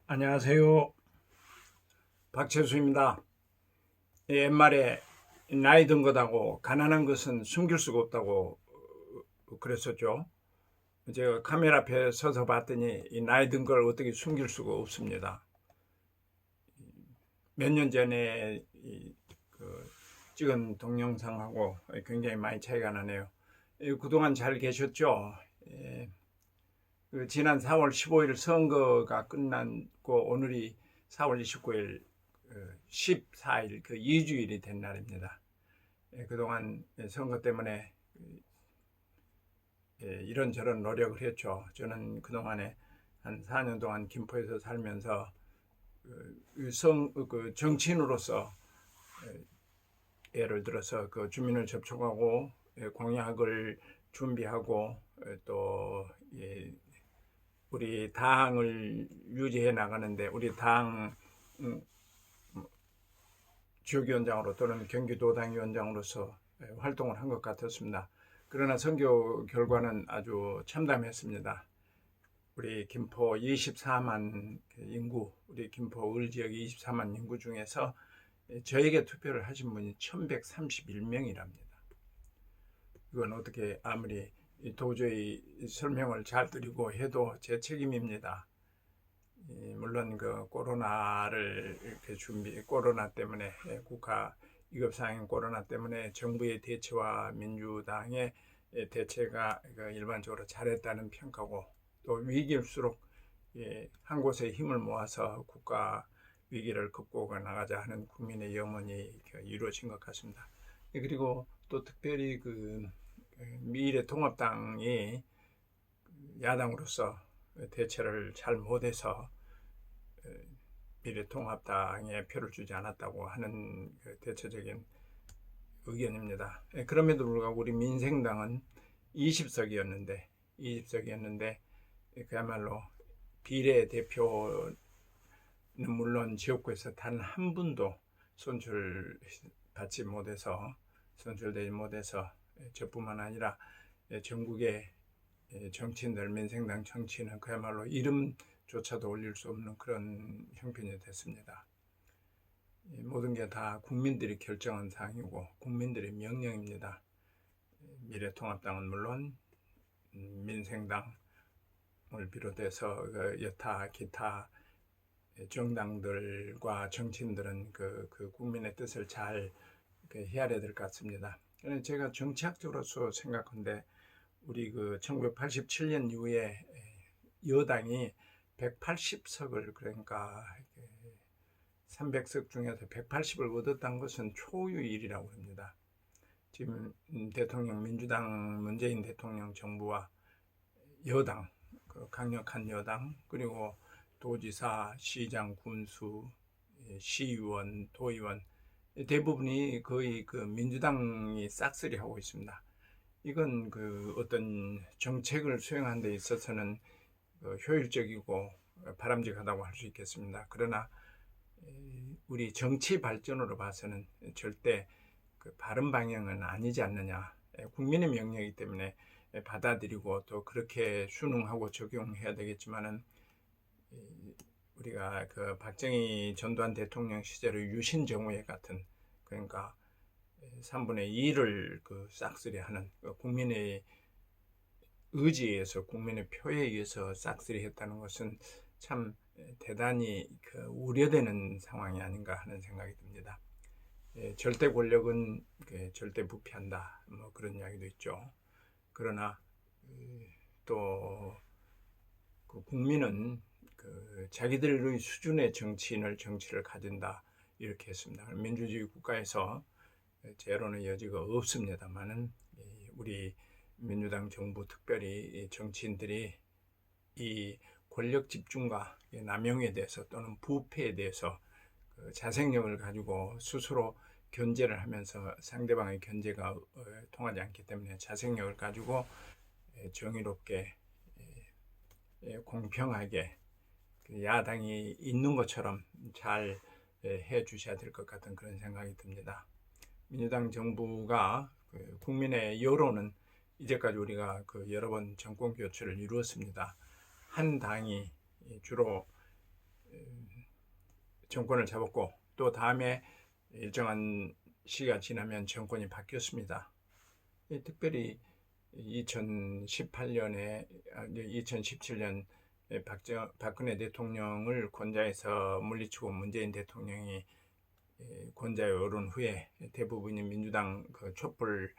안녕하세요. 박채수입니다. 옛말에 나이 든 것하고 가난한 것은 숨길 수가 없다고 그랬었죠. 제가 카메라 앞에 서서 봤더니 이 나이 든 걸 어떻게 숨길 수가 없습니다. 몇 년 전에 찍은 동영상하고 굉장히 많이 차이가 나네요. 그동안 잘 계셨죠? 지난 4월 15일 선거가 끝났고 오늘이 4월 29일 14일 2주일이 된 날입니다. 그동안 선거 때문에 이런저런 노력을 했죠. 저는 그동안에 한 4년 동안 김포에서 살면서 정치인으로서 예를 들어서 그 주민을 접촉하고 공약을 준비하고 또 우리 당을 유지해 나가는데 우리 당 지역위원장으로 또는 경기도당 위원장으로서 활동을 한 것 같았습니다. 그러나 선거 결과는 아주 참담했습니다. 우리 김포 24만 인구, 우리 김포 을 지역 24만 인구 중에서 저에게 투표를 하신 분이 1131명이랍니다. 이건 어떻게 아무리 도저히 설명을 잘 드리고 해도 제 책임입니다. 물론 그 코로나를 이렇게 코로나 때문에 국가 위급 상황인 코로나 때문에 정부의 대처와 민주당의 대체가 일반적으로 잘했다는 평가고 또 위기일수록 한 곳에 힘을 모아서 국가 위기를 극복해 나가자 하는 국민의 염원이 이루어진 것 같습니다. 그리고 또 특별히 미래통합당이 야당으로서 대처를 잘 못해서 미래통합당에 표를 주지 않았다고 하는 대체적인 의견입니다. 그럼에도 불구하고 우리 민생당은 20석이었는데 그야말로 비례대표는 물론 지역구에서 단 한 분도 선출되지 못해서 저뿐만 아니라 전국의 정치인들, 민생당 정치인은 그야말로 이름조차도 올릴 수 없는 그런 형편이 됐습니다. 모든 게 다 국민들이 결정한 사항이고 국민들의 명령입니다. 미래통합당은 물론 민생당을 비롯해서 여타 기타 정당들과 정치인들은 그 국민의 뜻을 잘 헤아려야 될 것 같습니다. 제가 정치학적으로서 생각한데 우리 1987년 이후에 여당이 180석을 그러니까 300석 중에서 180을 얻었다는 것은 초유일이라고 합니다. 지금 대통령 민주당 문재인 대통령 정부와 여당 강력한 여당 그리고 도지사, 시장, 군수, 시의원, 도의원 대부분이 거의 민주당이 싹쓸이 하고 있습니다. 이건 어떤 정책을 수행하는 데 있어서는 효율적이고 바람직하다고 할 수 있겠습니다. 그러나 우리 정치 발전으로 봐서는 절대 바른 방향은 아니지 않느냐. 국민의 명령이기 때문에 받아들이고 또 그렇게 순응하고 적용해야 되겠지만은 우리가 박정희 전두환 대통령 시절의 유신정오회 같은 그러니까 3분의 2를 싹쓸이 하는 국민의 의지에 의해서 국민의 표에 의해서 싹쓸이 했다는 것은 참 대단히 우려되는 상황이 아닌가 하는 생각이 듭니다. 절대 권력은 절대 부패한다 뭐 그런 이야기도 있죠. 그러나 또 국민은 자기들의 수준의 정치를 가진다 이렇게 했습니다. 민주주의 국가에서 제로의 여지가 없습니다만은 우리 민주당 정부 특별히 정치인들이 이 권력 집중과 남용에 대해서 또는 부패에 대해서 자생력을 가지고 스스로 견제를 하면서 상대방의 견제가 통하지 않기 때문에 자생력을 가지고 정의롭게 공평하게 야당이 있는 것처럼 잘 해주셔야 될 것 같은 그런 생각이 듭니다. 민주당 정부가 국민의 여론은 이제까지 우리가 여러 번 정권 교체를 이루었습니다. 한 당이 주로 정권을 잡았고 또 다음에 일정한 시기가 지나면 정권이 바뀌었습니다. 특별히 2018년에 2017년 박근혜 대통령을 권좌에서 물리치고 문재인 대통령이 권좌에 오른 후에 대부분이 민주당 그 촛불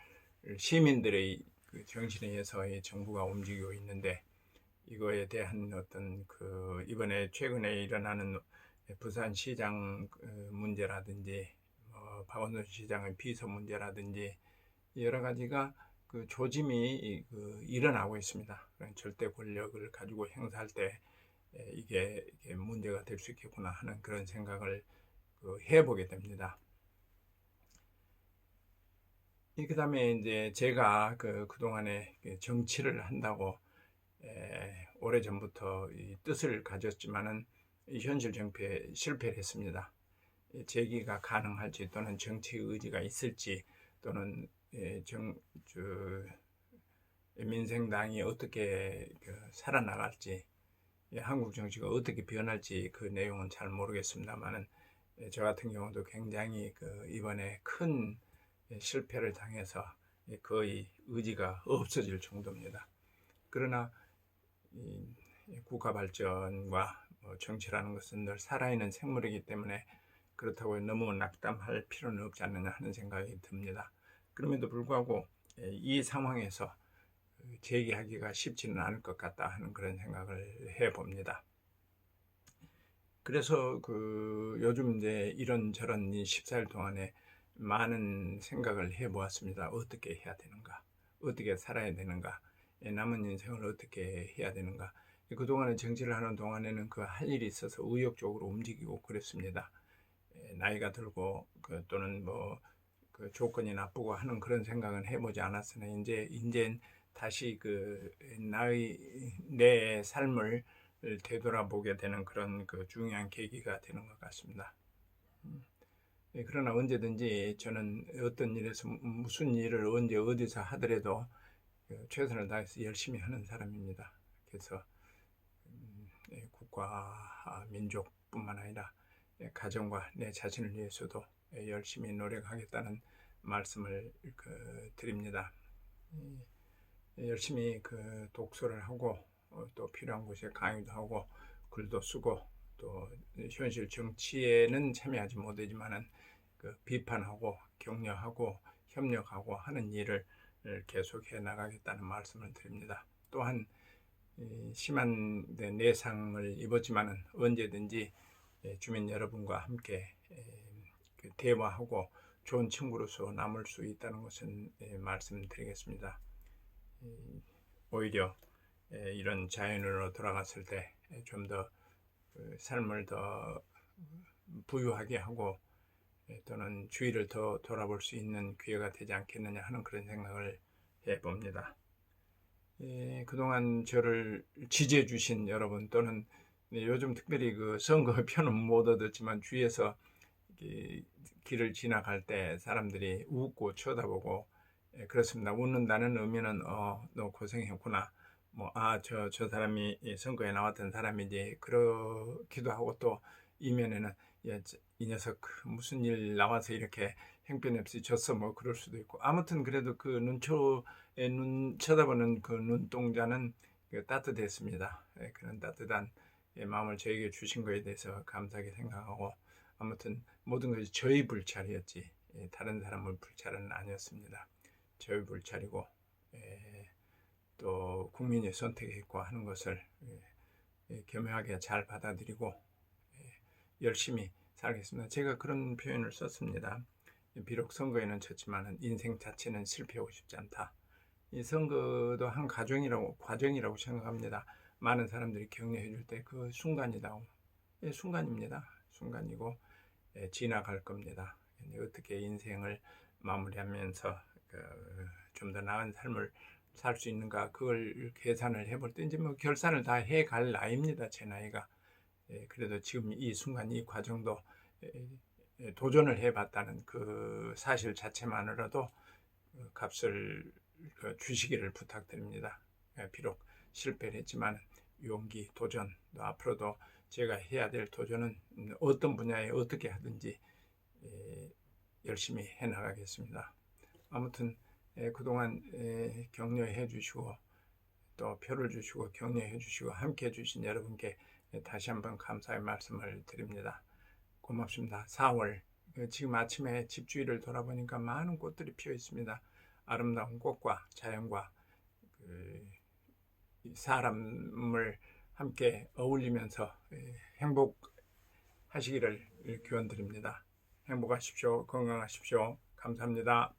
시민들의 그 정신에 의해서 정부가 움직이고 있는데, 이거에 대한 어떤 그 이번에 최근에 일어나는 부산시장 문제라든지 박원순 시장의 비서 문제라든지 여러 가지가 그 조짐이 일어나고 있습니다. 절대 권력을 가지고 행사할 때 이게 문제가 될 수 있겠구나 하는 그런 생각을 해보게 됩니다. 그 다음에 이제 제가 그동안에 정치를 한다고 오래전부터 뜻을 가졌지만은 현실 정치에 실패를 했습니다. 재기가 가능할지 또는 정치 의지가 있을지 또는 민생당이 어떻게 살아나갈지 한국 정치가 어떻게 변할지 그 내용은 잘 모르겠습니다만은 저 같은 경우도 굉장히 이번에 큰 실패를 당해서 거의 의지가 없어질 정도입니다. 그러나 국가 발전과 정치라는 것은 늘 살아있는 생물이기 때문에 그렇다고 너무 낙담할 필요는 없지 않느냐 하는 생각이 듭니다. 그럼에도 불구하고 이 상황에서 재기하기가 쉽지는 않을 것 같다 하는 그런 생각을 해봅니다. 그래서 요즘 이제 이런저런 14일 동안에 많은 생각을 해보았습니다. 어떻게 해야 되는가? 어떻게 살아야 되는가? 남은 인생을 어떻게 해야 되는가? 그동안에 정치를 하는 동안에는 할 일이 있어서 의욕적으로 움직이고 그랬습니다. 나이가 들고 또는 조건이 나쁘고 하는 그런 생각은 해보지 않았으나 이제 다시 내 삶을 되돌아보게 되는 그런 중요한 계기가 되는 것 같습니다. 그러나 언제든지 저는 어떤 일에서 무슨 일을 언제 어디서 하더라도 최선을 다해서 열심히 하는 사람입니다. 그래서 국가, 민족뿐만 아니라 가정과 내 자신을 위해서도 열심히 노력하겠다는 말씀을 드립니다. 열심히 독서를 하고 또 필요한 곳에 강의도 하고 글도 쓰고 또 현실 정치에는 참여하지 못하지만은 비판하고 격려하고 협력하고 하는 일을 계속해 나가겠다는 말씀을 드립니다. 또한 심한 내상을 입었지만은 언제든지 주민 여러분과 함께 대화하고 좋은 친구로서 남을 수 있다는 것은 말씀드리겠습니다. 오히려 이런 자연으로 돌아갔을 때 좀 더 삶을 더 부유하게 하고 또는 주위를 더 돌아볼 수 있는 기회가 되지 않겠느냐 하는 그런 생각을 해봅니다. 그동안 저를 지지해 주신 여러분 또는 요즘 특별히 선거 표는 못 얻었지만 주위에서 길을 지나갈 때 사람들이 웃고 쳐다보고 그렇습니다. 웃는다는 의미는 너 고생했구나. 저 사람이 선거에 나왔던 사람이지 그렇기도 하고 또 이면에는 이 녀석 무슨 일 나와서 이렇게 형편없이 졌어 그럴 수도 있고 아무튼 그래도 눈 쳐다보는 눈동자는 따뜻했습니다. 그런 따뜻한 마음을 저에게 주신 것에 대해서 감사하게 생각하고 아무튼 모든 것이 저희 불찰이었지 다른 사람의 불찰은 아니었습니다. 저희 불찰이고 또 국민이 선택했고 하는 것을 겸허하게 잘 받아들이고 열심히 살겠습니다. 제가 그런 표현을 썼습니다. 비록 선거에는 졌지만 인생 자체는 실패하고 싶지 않다. 이 선거도 한 과정이라고 생각합니다. 많은 사람들이 격려해 줄 때 그 순간이다. 순간입니다. 순간이고 지나갈 겁니다. 어떻게 인생을 마무리하면서 좀 더 나은 삶을 살 수 있는가 그걸 계산을 해볼 때 이제 결산을 다 해갈 나이입니다. 제 나이가. 그래도 지금 이 순간 이 과정도 도전을 해봤다는 그 사실 자체만으로도 값을 주시기를 부탁드립니다. 비록 실패를 했지만 용기, 도전, 또 앞으로도 제가 해야 될 도전은 어떤 분야에 어떻게 하든지 열심히 해나가겠습니다. 아무튼 그동안 격려해 주시고 또 표를 주시고 격려해 주시고 함께 해 주신 여러분께 다시 한번 감사의 말씀을 드립니다. 고맙습니다. 4월 지금 아침에 집 주위를 돌아보니까 많은 꽃들이 피어 있습니다. 아름다운 꽃과 자연과 사람을 함께 어울리면서 행복하시기를 기원드립니다. 행복하십시오. 건강하십시오. 감사합니다.